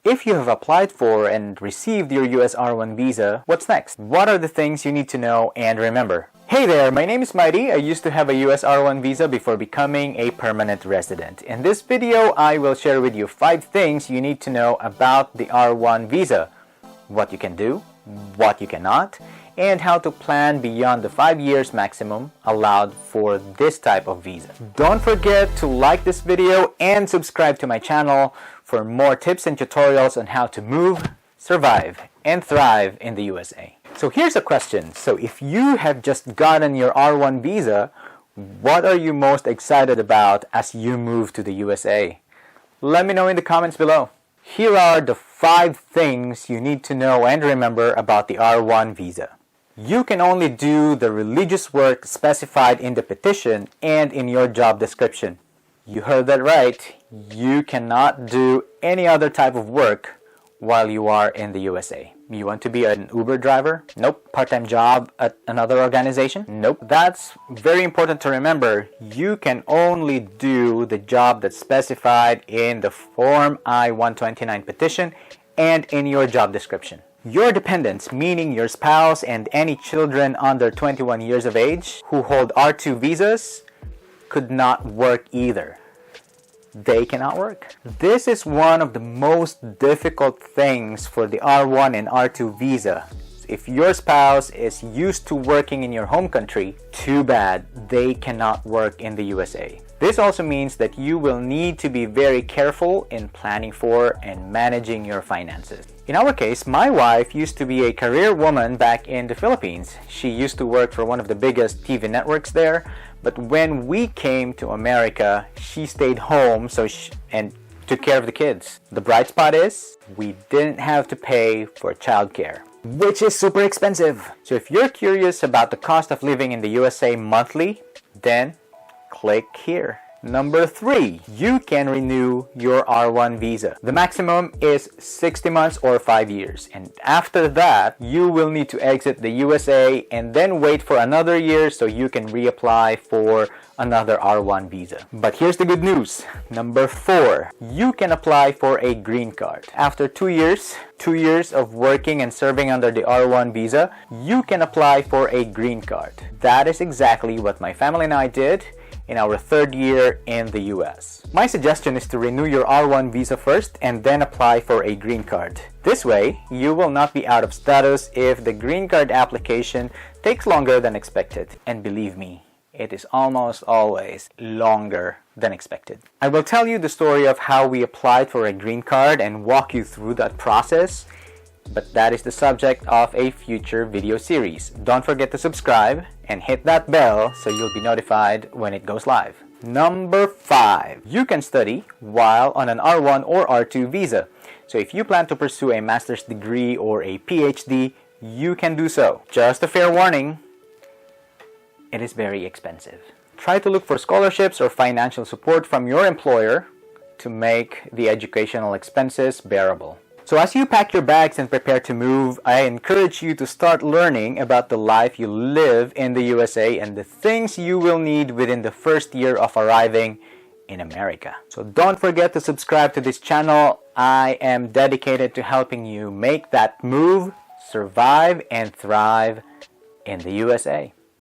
If you have applied for and received your US R1 visa, what's next? What are the things you need to know and remember? Hey there, my name is Mighty. I used to have a US R1 visa before becoming a permanent resident. In this video, I will share with you 5 things you need to know about the R1 visa. What you can do, what you cannot, and how to plan beyond the 5 years maximum allowed for this type of visa. Don't forget to like this video and subscribe to my channel for more tips and tutorials on how to move, survive, and thrive in the USA. So here's a question. So if you have just gotten your R1 visa, what are you most excited about as you move to the USA? Let me know in the comments below. Here are the 5 things you need to know and remember about the R1 visa. You can only do the religious work specified in the petition and in your job description. You heard that right. You cannot do any other type of work while you are in the USA. You want to be an Uber driver? Nope. Part-time job at another organization? Nope. That's very important to remember. You can only do the job that's specified in the Form I-129 petition and in your job description. Your dependents, meaning your spouse and any children under 21 years of age who hold R2 visas, could not work either. They cannot work. This is one of the most difficult things for the R1 and R2 visa. If your spouse is used to working in your home country, too bad, they cannot work in the USA. This also means that you will need to be very careful in planning for and managing your finances. In our case, my wife used to be a career woman back in the Philippines. She used to work for one of the biggest TV networks there, but when we came to America, she stayed home and took care of the kids. The bright spot is we didn't have to pay for childcare, which is super expensive. So if you're curious about the cost of living in the USA monthly, then click here. Number 3, you can renew your R1 visa. The maximum is 60 months or 5 years. And after that, you will need to exit the USA and then wait for another year so you can reapply for another R1 visa. But here's the good news. Number 4, you can apply for a green card. After 2 years of working and serving under the R1 visa, you can apply for a green card. That is exactly what my family and I did in our 3rd year in the US. My suggestion is to renew your R1 visa first and then apply for a green card. This way, you will not be out of status if the green card application takes longer than expected. And believe me, it is almost always longer than expected. I will tell you the story of how we applied for a green card and walk you through that process, but that is the subject of a future video series. Don't forget to subscribe and hit that bell so you'll be notified when it goes live. Number 5, you can study while on an R1 or R2 visa. So if you plan to pursue a master's degree or a PhD, you can do so. Just a fair warning, it is very expensive. Try to look for scholarships or financial support from your employer to make the educational expenses bearable. So as you pack your bags and prepare to move, I encourage you to start learning about the life you live in the USA and the things you will need within the first year of arriving in America. So don't forget to subscribe to this channel. I am dedicated to helping you make that move, survive, and thrive in the USA.